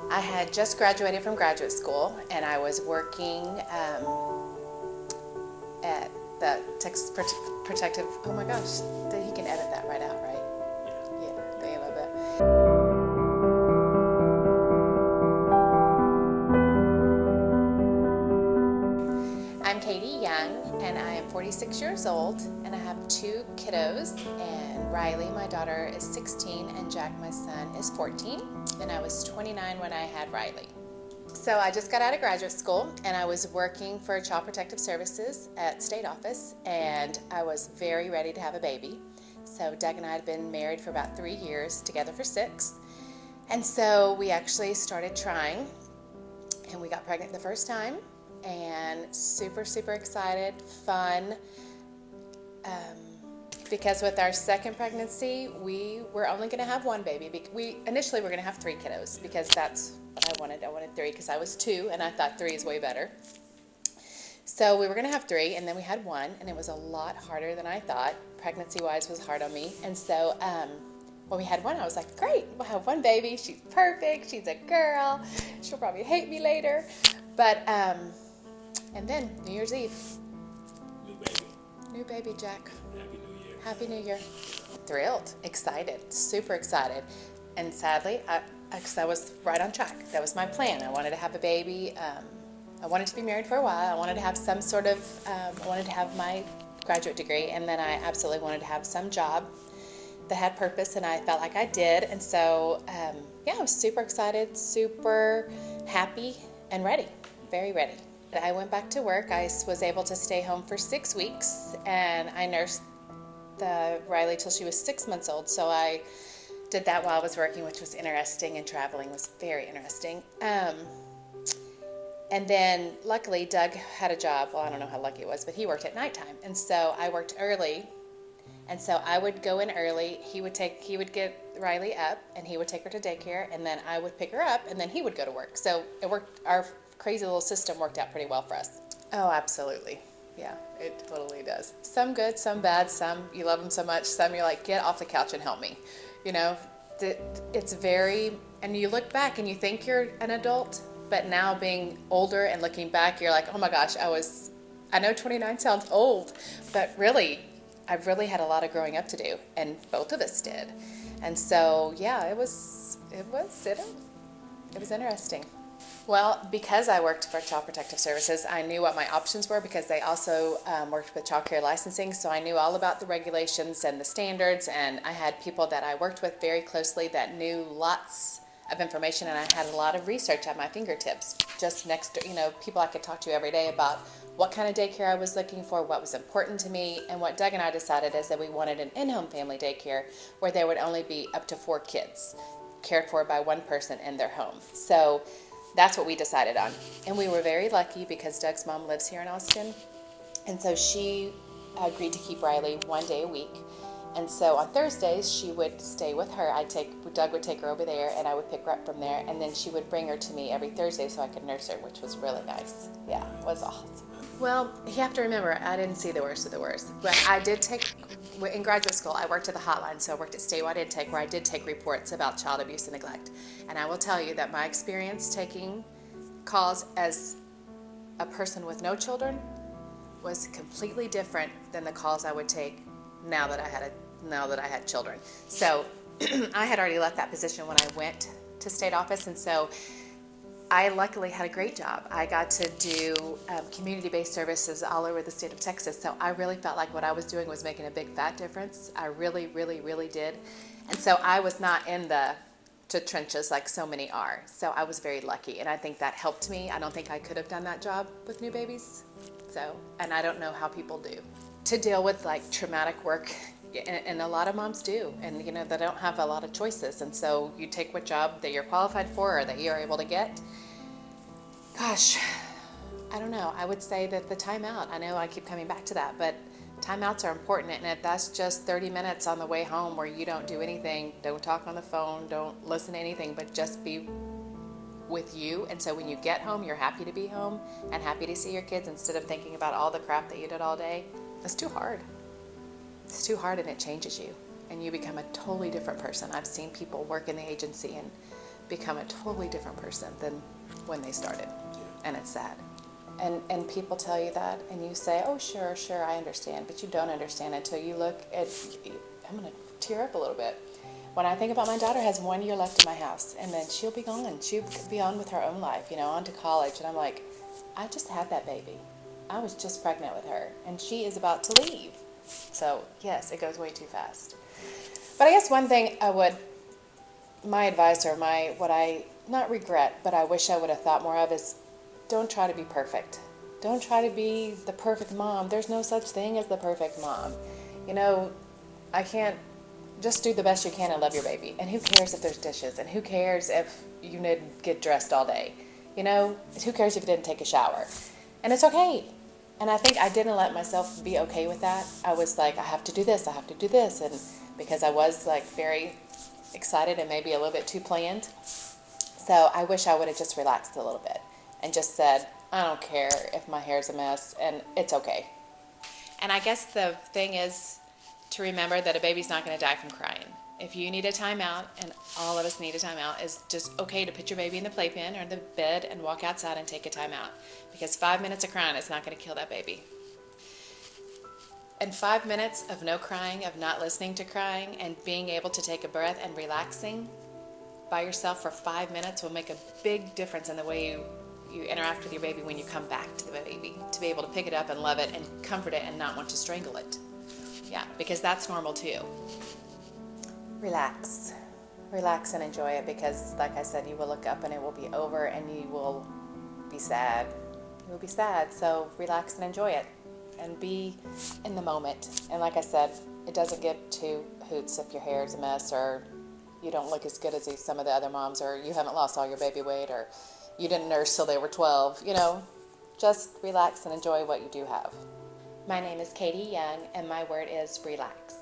I had just graduated from graduate school, and I was working at the Texas Protective. Oh my gosh, he can edit that right out, right? Yeah, they love it. I'm Katie Young, and I am 46 years old, and I have 2 kiddos. And Riley, my daughter, is 16, and Jack, my son, is 14. And I was 29 when I had Riley. So I just got out of graduate school, and I was working for Child Protective Services at state office, and I was very ready to have a baby. So Doug and I had been married for about 3 years, together for 6. And so we actually started trying, and we got pregnant the first time. And super excited, fun, because with our second pregnancy, we were only going to have 1 baby. We initially were going to have 3 kiddos because that's what I wanted. I wanted 3 because I was 2, and I thought 3 is way better. So we were going to have 3, and then we had 1, and it was a lot harder than I thought. Pregnancy-wise was hard on me, and so when we had 1, I was like, great, we'll have 1 baby. She's perfect. She's a girl. She'll probably hate me later, but and then New Year's Eve. New baby, Jack. Happy New Year. Happy New Year. Thrilled, excited, super excited. And sadly, because I was right on track. That was my plan. I wanted to have a baby. I wanted to be married for a while. I wanted to have some sort of, I wanted to have my graduate degree, and then I absolutely wanted to have some job that had purpose, and I felt like I did. And so, yeah, I was super excited, super happy, and ready, very ready. I went back to work. I was able to stay home for 6 weeks, and I nursed Riley till she was 6 months old. So I did that while I was working, which was interesting, and traveling was very interesting. And then luckily Doug had a job. Well, I don't know how lucky it was, but he worked at nighttime. And so I worked early. And so I would go in early. He would get Riley up, and he would take her to daycare, and then I would pick her up, and then he would go to work. So it worked. Our crazy little system worked out pretty well for us. Oh, absolutely. Yeah, it totally does. Some good, some bad, some you love them so much, some you're like, get off the couch and help me. You know, it's very, and you look back and you think you're an adult, but now being older and looking back, you're like, oh my gosh, I know 29 sounds old, but really, I've really had a lot of growing up to do, and both of us did. And so, yeah, it was interesting. Well, because I worked for Child Protective Services, I knew what my options were because they also worked with child care licensing, so I knew all about the regulations and the standards, and I had people that I worked with very closely that knew lots of information, and I had a lot of research at my fingertips. Just next to, people I could talk to every day about what kind of daycare I was looking for, what was important to me, and what Doug and I decided is that we wanted an in-home family daycare where there would only be up to 4 kids cared for by one person in their home. So that's what we decided on. And we were very lucky because Doug's mom lives here in Austin. And so she agreed to keep Riley 1 day a week. And so on Thursdays, she would stay with her. Doug would take her over there, and I would pick her up from there. And then she would bring her to me every Thursday so I could nurse her, which was really nice. Yeah, it was awesome. Well, you have to remember, I didn't see the worst of the worst. But I did in graduate school, I worked at the hotline, so I worked at statewide intake, where I did take reports about child abuse and neglect. And I will tell you that my experience taking calls as a person with no children was completely different than the calls I would take now that I had children. So I had already left that position when I went to state office, and so I luckily had a great job. I got to do community-based services all over the state of Texas, so I really felt like what I was doing was making a big fat difference. I really did. And so I was not in the trenches like so many are. So I was very lucky, and I think that helped me. I don't think I could have done that job with new babies. And I don't know how people do. To deal with like traumatic work, and a lot of moms do, and they don't have a lot of choices, and so you take what job that you're qualified for or that you're able to get. Gosh, I don't know. I would say that the timeout, I know I keep coming back to that, but timeouts are important, and if that's just 30 minutes on the way home where you don't do anything, don't talk on the phone, don't listen to anything, but just be with you, and so when you get home, you're happy to be home and happy to see your kids instead of thinking about all the crap that you did all day. It's too hard. It's too hard, and it changes you, and you become a totally different person. I've seen people work in the agency and become a totally different person than when they started. And it's sad. And people tell you that, and you say, oh, sure, I understand. But you don't understand until you look at, I'm going to tear up a little bit. When I think about my daughter has 1 year left in my house, and then she'll be gone. She'll be on with her own life, on to college. And I'm like, I just had that baby. I was just pregnant with her, and she is about to leave. So, yes, it goes way too fast. But I guess one thing my advice or what I, not regret, but I wish I would have thought more of is don't try to be perfect. Don't try to be the perfect mom. There's no such thing as the perfect mom. I can't. Just do the best you can and love your baby. And who cares if there's dishes? And who cares if you didn't get dressed all day? Who cares if you didn't take a shower? And it's okay. And I think I didn't let myself be okay with that. I was like, I have to do this. And because I was like very excited and maybe a little bit too planned. So I wish I would have just relaxed a little bit and just said, I don't care if my hair's a mess, and it's okay. And I guess the thing is to remember that a baby's not going to die from crying. If you need a timeout, and all of us need a timeout, it's just okay to put your baby in the playpen or the bed and walk outside and take a timeout. Because 5 minutes of crying is not going to kill that baby. And 5 minutes of no crying, of not listening to crying, and being able to take a breath and relaxing by yourself for 5 minutes will make a big difference in the way you interact with your baby when you come back to the baby. To be able to pick it up and love it and comfort it and not want to strangle it. Yeah, because that's normal too. Relax and enjoy it, because like I said, you will look up and it will be over and you will be sad. So relax and enjoy it and be in the moment. And like I said, it doesn't get two hoots if your hair is a mess, or you don't look as good as some of the other moms, or you haven't lost all your baby weight, or you didn't nurse till they were 12. Just relax and enjoy what you do have. My name is Katie Young, and my word is relax.